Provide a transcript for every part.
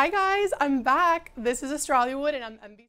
Hi guys, I'm back. This is Astrollywood and I'm MVTO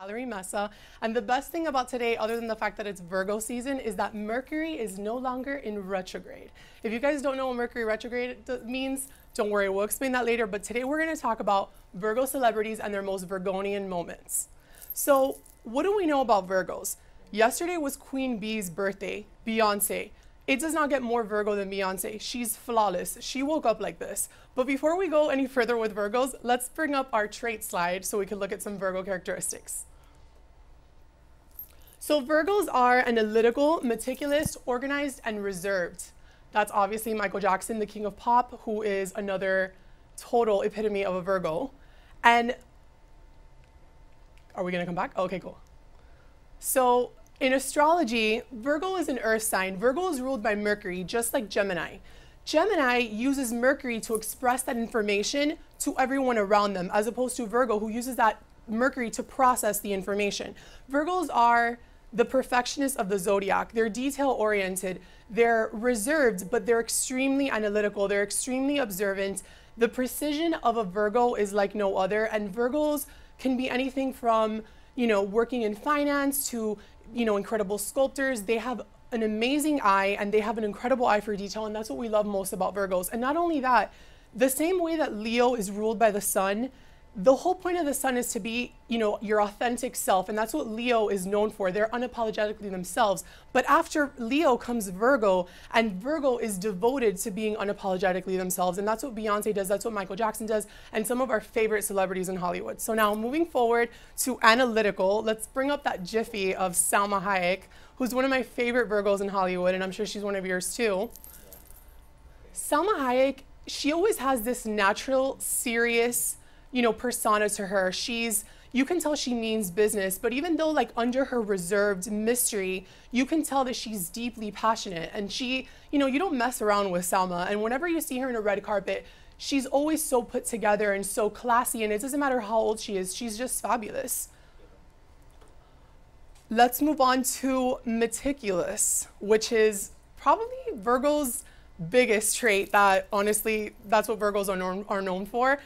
Valerie Mesa. And the best thing about today, other than the fact that it's Virgo season, is that Mercury is no longer in retrograde. If you guys don't know what Mercury retrograde means, don't worry, we'll explain that later. But today we're going to talk about Virgo celebrities and their most Virgonian moments. So what do we know about Virgos? Yesterday was Queen Bee's birthday, Beyonce. It does not get more Virgo than Beyonce. She's flawless. She woke up like this. But before we go any further with Virgos, let's bring up our trait slide so we can look at some Virgo characteristics. So Virgos are analytical, meticulous, organized, and reserved. That's obviously Michael Jackson, the king of pop, who is another total epitome of a Virgo. And are we gonna come back? Okay, cool. So in astrology, Virgo is an earth sign. Virgo is ruled by Mercury, just like Gemini. Gemini uses Mercury to express that information to everyone around them, as opposed to Virgo, who uses that Mercury to process the information. Virgos are the perfectionists of the zodiac. They're detail-oriented. They're reserved, but they're extremely analytical. They're extremely observant. The precision of a Virgo is like no other, and Virgos can be anything from, working in finance to, incredible sculptors. They have an amazing eye and they have an incredible eye for detail, and that's what we love most about Virgos. And not only that, the same way that Leo is ruled by the sun, the whole point of the sun is to be, your authentic self, and that's what Leo is known for. They're unapologetically themselves. But after Leo comes Virgo, and Virgo is devoted to being unapologetically themselves, and that's what Beyonce does, that's what Michael Jackson does, and some of our favorite celebrities in Hollywood. So now moving forward to analytical, let's bring up that jiffy of Salma Hayek, who's one of my favorite Virgos in Hollywood, and I'm sure she's one of yours too. Salma Hayek, she always has this natural, serious, persona to her. You can tell she means business, but even though under her reserved mystery, you can tell that she's deeply passionate, and you don't mess around with Salma. And whenever you see her in a red carpet, she's always so put together and so classy, and it doesn't matter how old she is, she's just fabulous. Let's move on to meticulous, which is probably Virgo's biggest trait. That honestly, that's what Virgos are known for.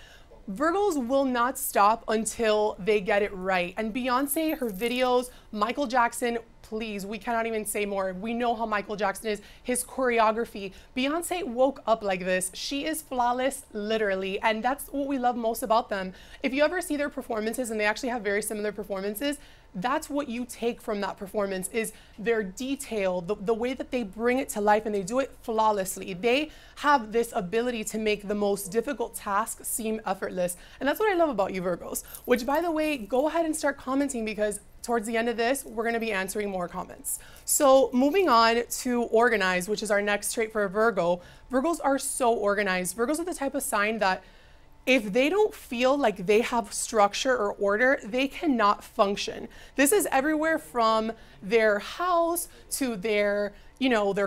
Virgos will not stop until they get it right. And Beyonce, her videos, Michael Jackson, please, we cannot even say more. We know how Michael Jackson is, his choreography. Beyonce woke up like this. She is flawless, literally, and that's what we love most about them. If you ever see their performances, and they actually have very similar performances, that's what you take from that performance, is their detail, the way that they bring it to life, and they do it flawlessly. They have this ability to make the most difficult task seem effortless. And that's what I love about you Virgos, which, by the way, go ahead and start commenting, because towards the end of this, we're gonna be answering more comments. So moving on to organized, which is our next trait for a Virgo. Virgos are so organized. Virgos are the type of sign that if they don't feel like they have structure or order, they cannot function. This is everywhere from their house to their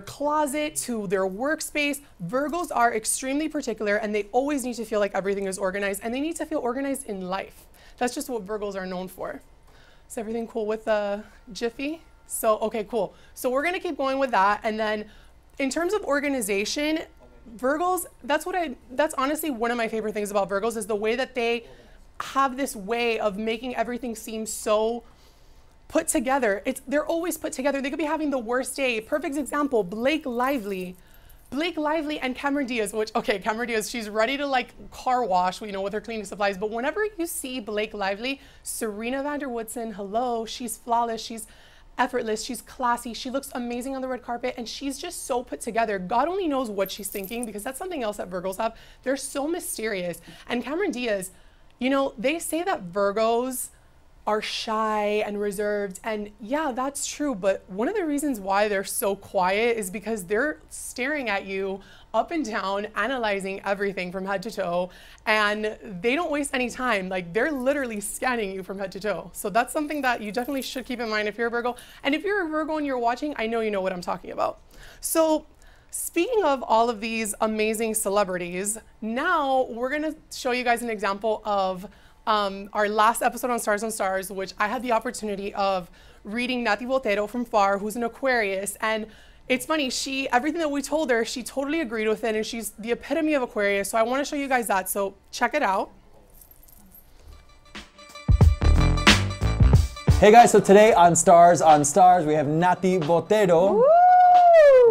closet to their workspace. Virgos are extremely particular, and they always need to feel like everything is organized, and they need to feel organized in life. That's just what Virgos are known for. Is everything cool with Jiffy? So, okay, cool. So we're gonna keep going with that. And then in terms of organization, Virgos, that's honestly one of my favorite things about Virgos, is the way that they have this way of making everything seem so put together. They're always put together. They could be having the worst day. Perfect example, Blake Lively and Cameron Diaz, Cameron Diaz, she's ready to car wash, with her cleaning supplies. But whenever you see Blake Lively, Serena van der Woodsen, hello, she's flawless, she's effortless, she's classy, she looks amazing on the red carpet, and she's just so put together. God only knows what she's thinking, because that's something else that Virgos have. They're so mysterious. And Cameron Diaz, they say that Virgos are shy and reserved, and yeah, that's true, but one of the reasons why they're so quiet is because they're staring at you up and down, analyzing everything from head to toe, and they don't waste any time. They're literally scanning you from head to toe. So that's something that you definitely should keep in mind if you're a Virgo. And if you're a Virgo and you're watching, I know you know what I'm talking about. So speaking of all of these amazing celebrities, now we're gonna show you guys an example of our last episode on Stars on Stars, which I had the opportunity of reading Nati Botero from FAR, who's an Aquarius. And it's funny, everything that we told her, she totally agreed with it, and she's the epitome of Aquarius. So I want to show you guys that. So check it out. Hey guys, so today on Stars, we have TheMVTO.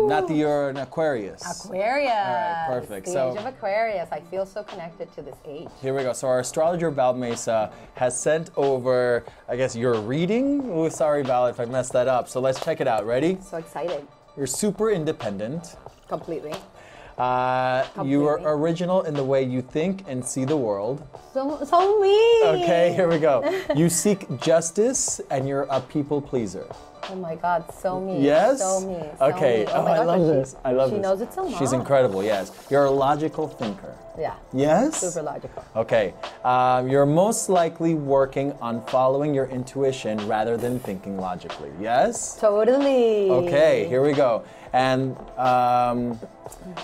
Nati, you're an Aquarius. Aquarius. All right, perfect. The age of Aquarius. I feel so connected to this age. Here we go. So our astrologer Val Mesa has sent over, I guess, your reading. Oh, sorry, Val, if I messed that up. So let's check it out. Ready? So excited. You're super independent. Completely. You are original in the way you think and see the world. So me. Okay, here we go. You seek justice and you're a people pleaser. Oh my God, so me. Yes? So me. Okay. Me. Oh, I love this. I love this. She knows it so much. She's incredible, yes. You're a logical thinker. Yeah. Yes? Super logical. Okay. You're most likely working on following your intuition rather than thinking logically. Yes? Totally. Okay, here we go. And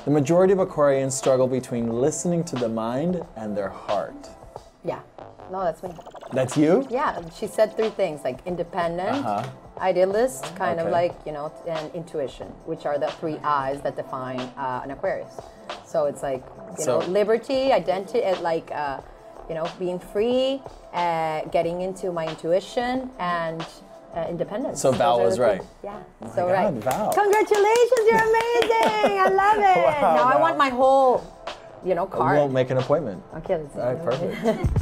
the majority of Aquarians struggle between listening to the mind and their heart. Yeah. No, that's me. That's you? Yeah. She said three things, like independent, idealist, kind of like, you know, and intuition, which are the three I's that define an Aquarius. So it's like, you know, liberty, identity, like, you know, being free, getting into my intuition, and independence. So Val was right. Yeah, oh so God, right. Val. Congratulations, you're amazing. I love it. Wow, now Val. I want my whole, you know, card. We'll make an appointment. Okay, let's do All right, perfect.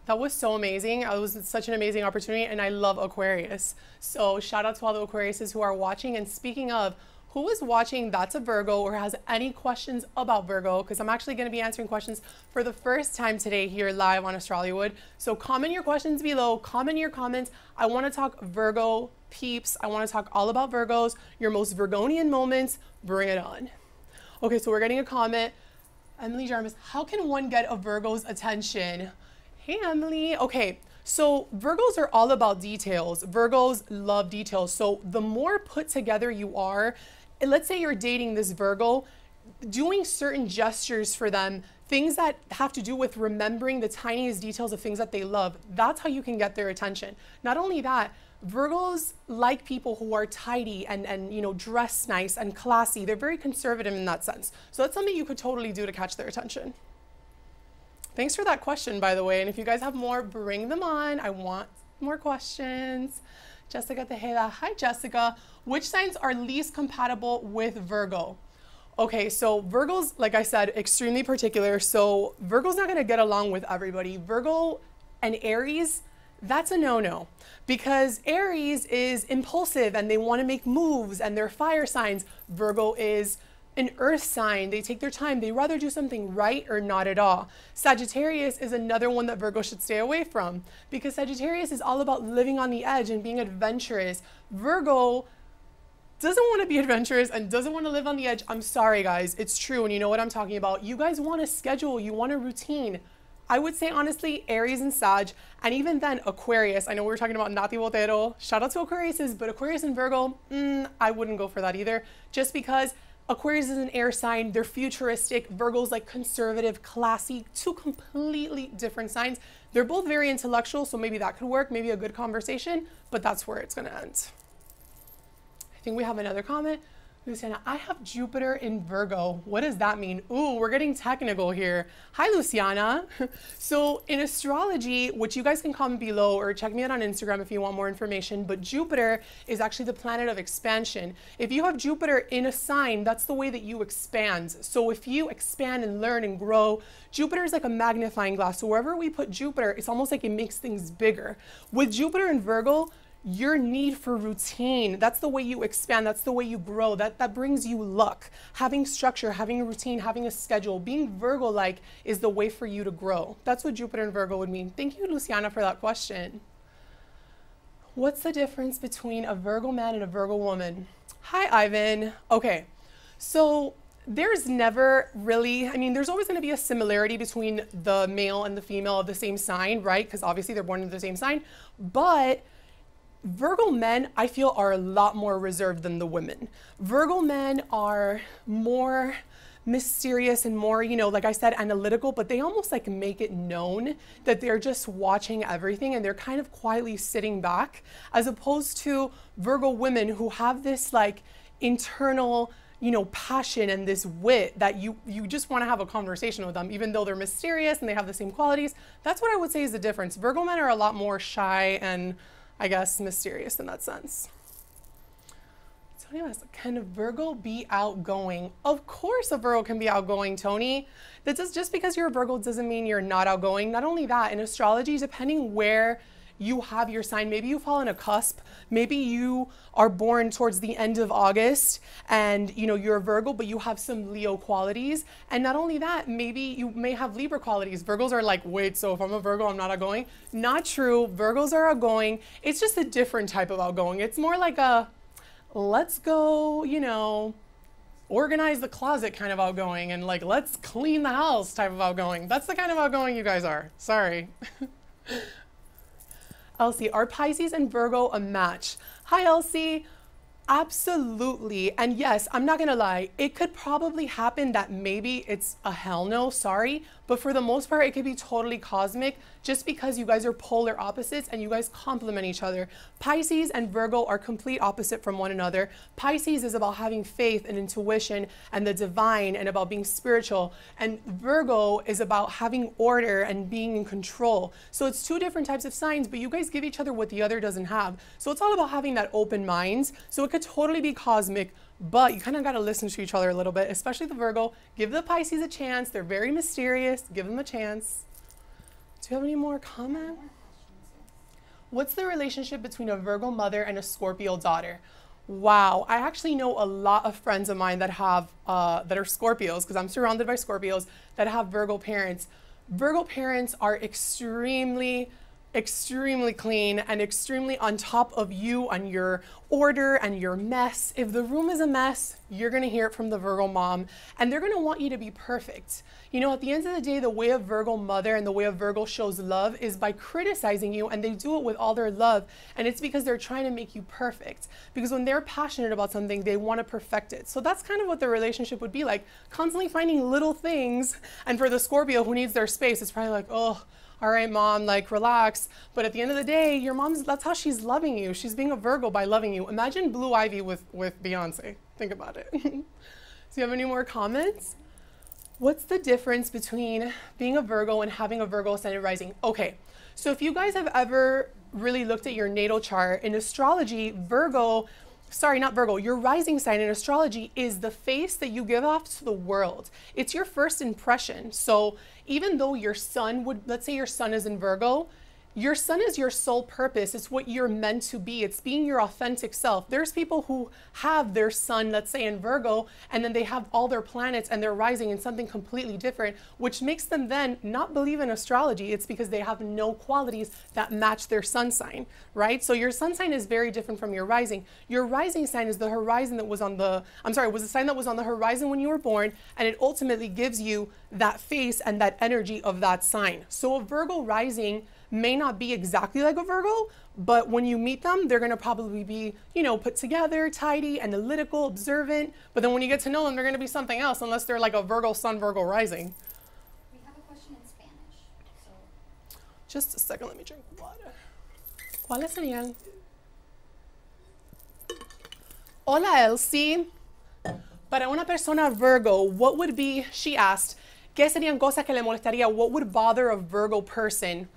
That was so amazing. It was such an amazing opportunity, and I love Aquarius. So shout out to all the Aquariuses who are watching. And speaking of, who is watching That's a Virgo or has any questions about Virgo? Because I'm actually going to be answering questions for the first time today here live on Astrollywood. So comment your questions below, comment your comments. I want to talk Virgo peeps. I want to talk all about Virgos, your most Virgonian moments. Bring it on. Okay, so we're getting a comment. Emily Jarmus, how can one get a Virgo's attention? Hey, Emily. Okay, so Virgos are all about details. Virgos love details. So the more put together you are, and let's say you're dating this Virgo, doing certain gestures for them, things that have to do with remembering the tiniest details of things that they love, that's how you can get their attention. Not only that, Virgos like people who are tidy and you know, dress nice and classy. They're very conservative in that sense. So that's something you could totally do to catch their attention. Thanks for that question, by the way. And if you guys have more, bring them on. I want more questions. Jessica Tejeda. Hi, Jessica. Which signs are least compatible with Virgo? Okay, so Virgo's, like I said, extremely particular. So Virgo's not going to get along with everybody. Virgo and Aries, that's a no-no. Because Aries is impulsive and they want to make moves and they're fire signs. Virgo is an earth sign. They take their time. They rather do something right or not at all. Sagittarius is another one that Virgo should stay away from because Sagittarius is all about living on the edge and being adventurous. Virgo doesn't want to be adventurous and doesn't want to live on the edge. I'm sorry, guys. It's true. And you know what I'm talking about. You guys want a schedule. You want a routine. I would say, honestly, Aries and Sag, and even then Aquarius. I know we were talking about TheMVTO. Shout out to Aquariuses, but Aquarius and Virgo, I wouldn't go for that either. Just because Aquarius is an air sign, they're futuristic. Virgo's like conservative, classy, two completely different signs. They're both very intellectual, so maybe that could work, maybe a good conversation, but that's where it's gonna end. I think we have another comment. Luciana, I have Jupiter in Virgo. What does that mean? Ooh, we're getting technical here. Hi, Luciana. So in astrology, which you guys can comment below or check me out on Instagram if you want more information, but Jupiter is actually the planet of expansion. If you have Jupiter in a sign, that's the way that you expand. So if you expand and learn and grow, Jupiter is like a magnifying glass. So wherever we put Jupiter, it's almost like it makes things bigger. With Jupiter in Virgo, your need for routine, that's the way you expand, that's the way you grow, that brings you luck. Having structure, having a routine, having a schedule, being Virgo-like is the way for you to grow. That's what Jupiter and Virgo would mean. Thank you, Luciana, for that question. What's the difference between a Virgo man and a Virgo woman? Hi, Ivan. Okay, so there's never really, I mean, there's always going to be a similarity between the male and the female of the same sign, right? Because obviously they're born into the same sign, but Virgo men, I feel, are a lot more reserved than the women. Virgo men are more mysterious and more, you know, like I said, analytical, but they almost like make it known that they're just watching everything and they're kind of quietly sitting back, as opposed to Virgo women who have this like internal, you know, passion and this wit that you just want to have a conversation with them, even though they're mysterious and they have the same qualities. That's what I would say is the difference. Virgo men are a lot more shy and, I guess, mysterious in that sense. Tony asks, can a Virgo be outgoing? Of course a Virgo can be outgoing, Tony. Just because you're a Virgo doesn't mean you're not outgoing. Not only that, in astrology, depending where you have your sign, maybe you fall on a cusp, maybe you are born towards the end of August and you know you're a Virgo but you have some Leo qualities, and not only that, maybe you may have Libra qualities. Virgos are like, wait, so if I'm a Virgo I'm not outgoing? Not true. Virgos are outgoing. It's just a different type of outgoing. It's more like a let's go, you know, organize the closet kind of outgoing, and like let's clean the house type of outgoing. That's the kind of outgoing you guys are. Sorry. Elsie, are Pisces and Virgo a match? Hi, Elsie. Absolutely. And yes, I'm not gonna lie, it could probably happen that maybe it's a hell no, sorry, but for the most part, it could be totally cosmic just because you guys are polar opposites and you guys complement each other. Pisces and Virgo are complete opposite from one another. Pisces is about having faith and intuition and the divine and about being spiritual. And Virgo is about having order and being in control. So it's two different types of signs, but you guys give each other what the other doesn't have. So it's all about having that open mind. So it could totally be cosmic, but you kind of got to listen to each other a little bit, especially the Virgo. Give the Pisces a chance. They're very mysterious. Give them a chance. Do you have any more comment? What's the relationship between a Virgo mother and a Scorpio daughter? Wow, I actually know a lot of friends of mine that have that are Scorpios, because I'm surrounded by Scorpios that have Virgo parents. Virgo parents are extremely clean and extremely on top of you and your order and your mess. If the room is a mess, you're gonna hear it from the Virgo mom, and they're gonna want you to be perfect. You know, at the end of the day, the way a Virgo mother and the way a Virgo shows love is by criticizing you, and they do it with all their love, and it's because they're trying to make you perfect. Because when they're passionate about something, they want to perfect it. So that's kind of what the relationship would be like, constantly finding little things. And for the Scorpio who needs their space, it's probably like, oh, all right, mom, like relax. But at the end of the day, your mom's, that's how she's loving you. She's being a Virgo by loving you. Imagine Blue Ivy with Beyonce. Think about it. Do you have any more comments? What's the difference between being a Virgo and having a Virgo ascendant rising? Okay, so if you guys have ever really looked at your natal chart, in astrology, your rising sign in astrology is the face that you give off to the world. It's your first impression. So even though your sun would, let's say your sun is in Virgo, your sun is your sole purpose. It's what you're meant to be. It's being your authentic self. There's people who have their sun, let's say in Virgo, and then they have all their planets and they're rising in something completely different, which makes them then not believe in astrology. It's because they have no qualities that match their sun sign, right? So your sun sign is very different from your rising. Your rising sign is the horizon that was on the, was the sign that was on the horizon when you were born, and it ultimately gives you that face and that energy of that sign. So a Virgo rising may not be exactly like a Virgo, but when you meet them, they're gonna probably be, you know, put together, tidy, analytical, observant. But then when you get to know them, they're gonna be something else, unless they're like a Virgo sun, Virgo rising. We have a question in Spanish. So. Just a second, let me drink water. ¿Cuáles serían? Hola, Elsie. Para una persona Virgo, what would be, she asked, ¿qué serían cosas que le molestaría? What would bother a Virgo person?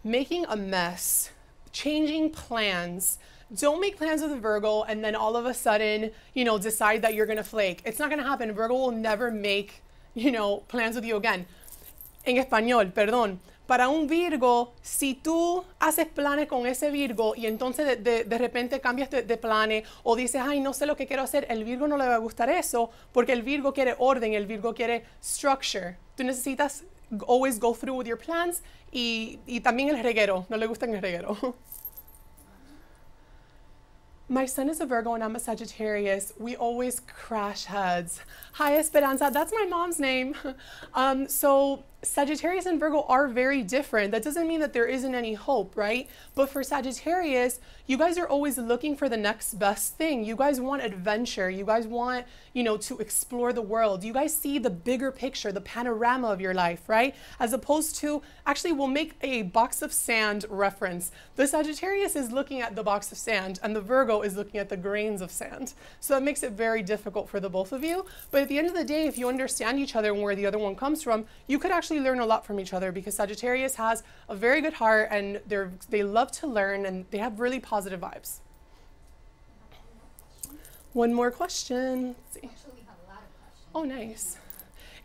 Making a mess, changing plans. Don't make plans with a Virgo and then all of a sudden, you know, decide that you're gonna flake. It's not gonna happen. Virgo will never make, you know, plans with you again. En español, perdón. Para un Virgo, si tú haces planes con ese Virgo y entonces de repente cambias de planes o dices, ay, no sé lo que quiero hacer, el Virgo no le va a gustar eso porque el Virgo quiere orden, el Virgo quiere structure. Tú necesitas always go through with your plans y también el reguero. No le gusta el reguero. My son is a Virgo and I'm a Sagittarius. We always crash heads. Hi, Esperanza. That's my mom's name. So Sagittarius and Virgo are very different. That doesn't mean that there isn't any hope, right? But for Sagittarius, you guys are always looking for the next best thing. You guys want adventure. You guys want, you know, to explore the world. You guys see the bigger picture, the panorama of your life, right? As opposed to, actually, we'll make a box of sand reference. The Sagittarius is looking at the box of sand and the Virgo is looking at the grains of sand. So that makes it very difficult for the both of you. But at the end of the day, if you understand each other and where the other one comes from, you could actually learn a lot from each other, because Sagittarius has a very good heart and they love to learn and they have really positive vibes. One more question. Let's see. Actually, we have a lot of questions. Oh, nice.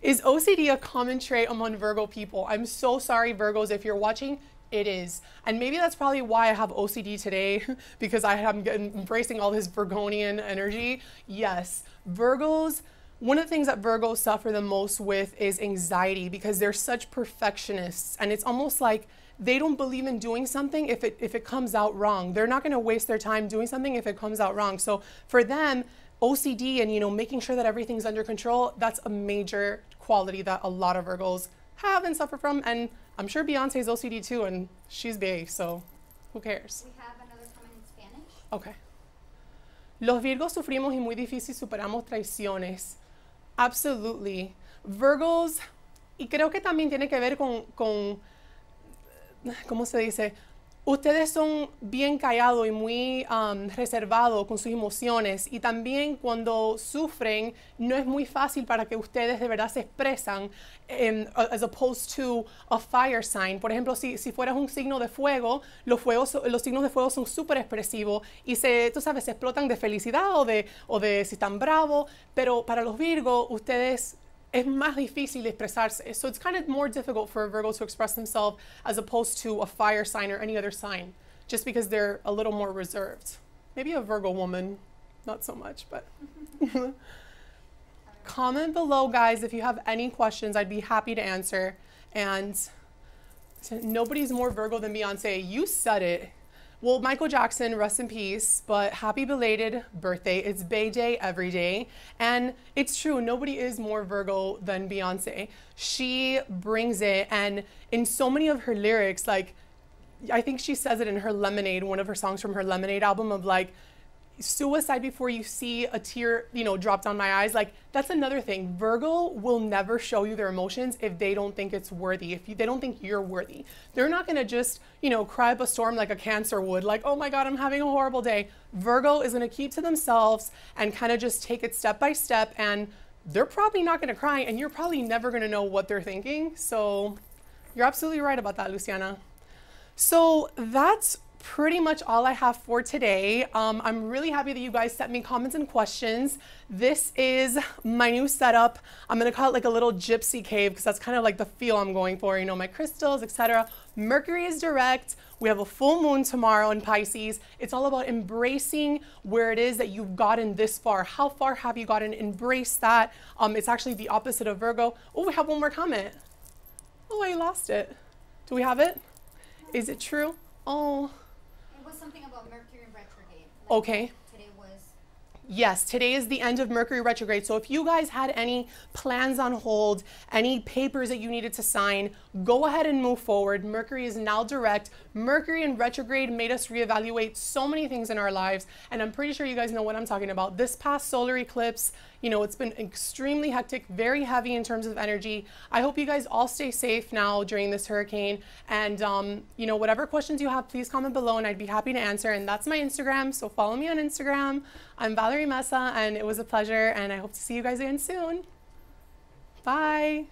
Is OCD a common trait among Virgo people? I'm so sorry, Virgos, if you're watching, it is. And maybe that's probably why I have OCD today, because I am embracing all this Virgonian energy. Yes, Virgos, one of the things that Virgos suffer the most with is anxiety, because they're such perfectionists, and it's almost like they don't believe in doing something if it comes out wrong. They're not going to waste their time doing something if it comes out wrong. So for them, OCD and, you know, making sure that everything's under control, that's a major quality that a lot of Virgos have and suffer from. And I'm sure Beyonce's OCD too, and she's big, so who cares? We have another comment in Spanish. Okay. Los Virgos sufrimos y muy difícil superamos traiciones. Absolutely. Virgos, y creo que también tiene que ver con ¿cómo se dice? Ustedes son bien callados y muy reservados con sus emociones, y también cuando sufren no es muy fácil para que ustedes de verdad se expresan, as opposed to a fire sign. Por ejemplo, si fueras un signo de fuego, los signos de fuego son súper expresivos y tú sabes, se explotan de felicidad o de si están bravos, pero para los Virgos ustedes es más difícil expresarse. So it's kind of more difficult for a Virgo to express themselves as opposed to a fire sign or any other sign, just because they're a little more reserved. Maybe a Virgo woman, not so much, but. Comment below, guys, if you have any questions. I'd be happy to answer. And nobody's more Virgo than Beyonce. You said it. Well, Michael Jackson, rest in peace, but happy belated birthday. It's Bay Day every day. And it's true, nobody is more Virgo than Beyonce. She brings it, and in so many of her lyrics, like, I think she says it in her Lemonade, one of her songs from her Lemonade album, of like, suicide before you see a tear, you know, drop down my eyes. Like, that's another thing. Virgo will never show you their emotions if they don't think it's worthy, if they don't think you're worthy. They're not gonna just, you know, cry up a storm like a Cancer would, like, oh my God, I'm having a horrible day. Virgo is gonna keep to themselves and kind of just take it step by step, and they're probably not gonna cry, and you're probably never gonna know what they're thinking. So you're absolutely right about that, Luciana. So that's pretty much all I have for today. I'm really happy that you guys sent me comments and questions. This is my new setup. I'm gonna call it like a little gypsy cave, because that's kind of like the feel I'm going for, you know, my crystals, etc. Mercury is direct. We have a full moon tomorrow in Pisces. It's all about embracing where it is that you've gotten this far. How far have you gotten? Embrace that. It's actually the opposite of Virgo. Oh, we have one more comment. Oh, I lost it. Do we have it? Is it true? Oh. Something about Mercury retrograde. Like okay. Today was. Yes, today is the end of Mercury retrograde. So if you guys had any plans on hold, any papers that you needed to sign, go ahead and move forward. Mercury is now direct. Mercury in retrograde made us reevaluate so many things in our lives, and I'm pretty sure you guys know what I'm talking about. This past solar eclipse, you know, it's been extremely hectic, very heavy in terms of energy. I hope you guys all stay safe now during this hurricane. And, you know, whatever questions you have, please comment below and I'd be happy to answer. And that's my Instagram, so follow me on Instagram. I'm Valerie Mesa, and it was a pleasure, and I hope to see you guys again soon. Bye.